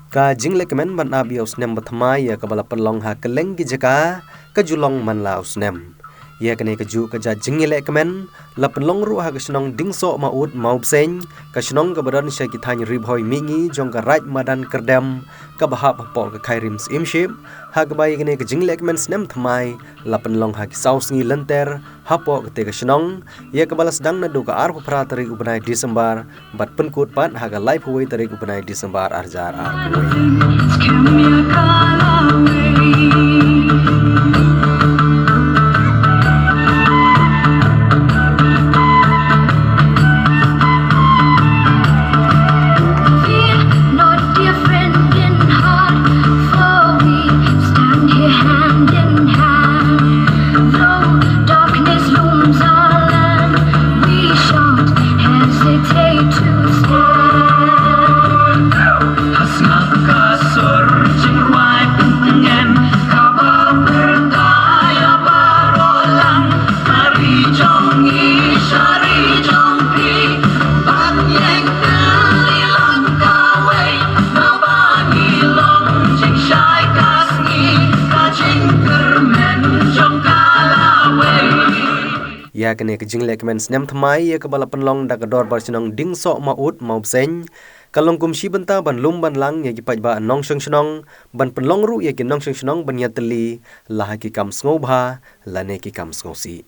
Ka jingle kemen ban abi usnem batmai ya kabala penlong ha keleng gi jaka ka julong man la usnem. Ya kene keju ka ja jingle kemen la penlong ru ha ka Shnong Diengdohma-Ud mau Phieng ka Shnong ka badan sya ki thany ribhoi mingi jong ka raj madan kerdem ka bahap pol ka khairim sim ship ha ka bai kene ka jingle kemen snem thmai la penlong ha ki saus ngi lenter ha po ka te ka Shnong ya ka balas dang na du ka ar pra tarik ubanai Disember bat penkut pat ha ka live huai tarik ubanai Disember arjar ar ya kene ke jingle kemen snem thmai ya kabala penlong da ka dor bar Shnong Diengdohma-Ud mau Phieng kalong kum shi benta ban lum ban lang ya ki paj ba nong Shnong ban penlong ru ya ki nong Shnong ban ya teli la ki kam sngo bha la ne ki kam sngo si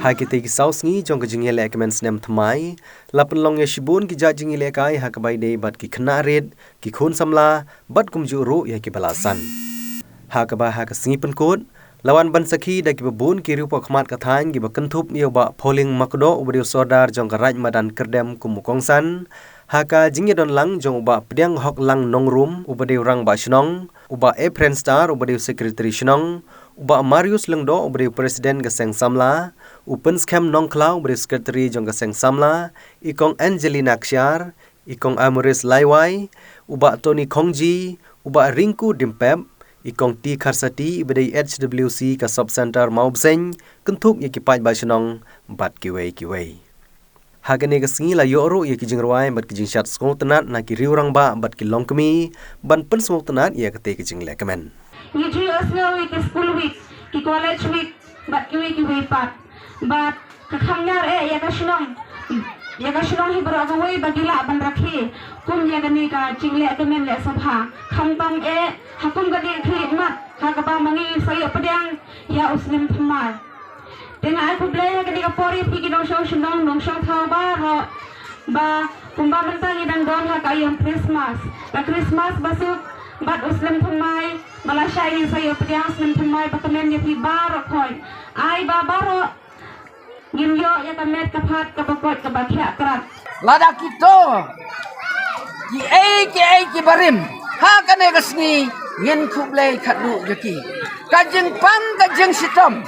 hai kita ki saus ngi jong ka jingle kemen snem thmai la penlong ya shibun ki ja jingle kai ha ka bai de bat ki khna red ki khun samla bat kum ju ru ya ki balasan ha ka ba ha ka singi penkut lawan ban sakhi da ki babun ki ru po khmat ka than ki ba kenthup yo ba pholing makdo ubdio sodar jong ka raj madan kerdem kum kongsan Haka jinge don lang jong uba pediang hok lang nongrum ubadeu rang ba Shnong uba friend star ubadeu secretary Shnong uba Marius lengdo ubadeu presiden gaseng samla upen scam nongklau ubadeu secretary jong gaseng samla ikong Angelina Ksyar ikong Amoris Laiwai uba Tony Kongji uba Rinku Dimpep ikong T Kharsati ubadeu HWC ka sub center mau Phieng kentup ye ki paj ba Shnong bat kiwei Hagane ka singi la yoro ye ki jingrwai bat ki jingshat skong tenat na ki riurang ba bat ki longkemi ban pen skong tenat ye ka te ki jingle kemen ni ju asno week school week ki college week bat ki week pat bat ka khamnyar ye ka Shnong hi baraga wei bagila ban rakhi kum ye gani ka jingle kemen le sabha khamtang hakum gadi khri mat ha ka ba mangi sayo pedang ya uslim thmai Tengah aku belajar ketika pori pergi nong shong thau ba kumba mentang dan don ha kayang Christmas basuk bat uslim thumai bala syai saya pediang uslim thumai bakamen ye pi bar khoi ai ba baro ngimyo ya kamet kaphat kapakot kabakhya krat lada kito ki barim ha kane gasni ngin khublei khadu jaki kajing pang kajing sitom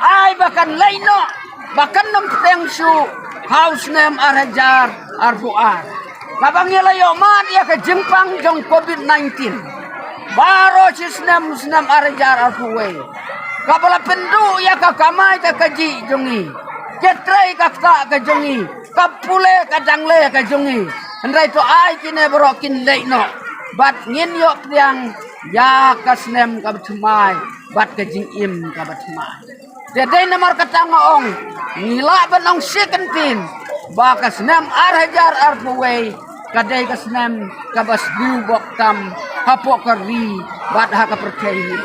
ai bahkan laino bahkan nom teng su house name arajar arfuar kabang yelayo mat ya ke jengpang jong covid-19 baro sisnem arajar arfuwe kabala pendu ya ka kamai ka kaji jongi ketrai ka ta ka jongi kapule ka dangle ka jongi andrai to ai kine brokin leino bat ngin yo priang ya kasnem ka bthmai bat ka jingim ka bthmai Jadi nomor ketangong ngila benong sikentin bakas nem arhajar arpuwei kadai kasnem kabas du boktam hapok kari bat haka percaya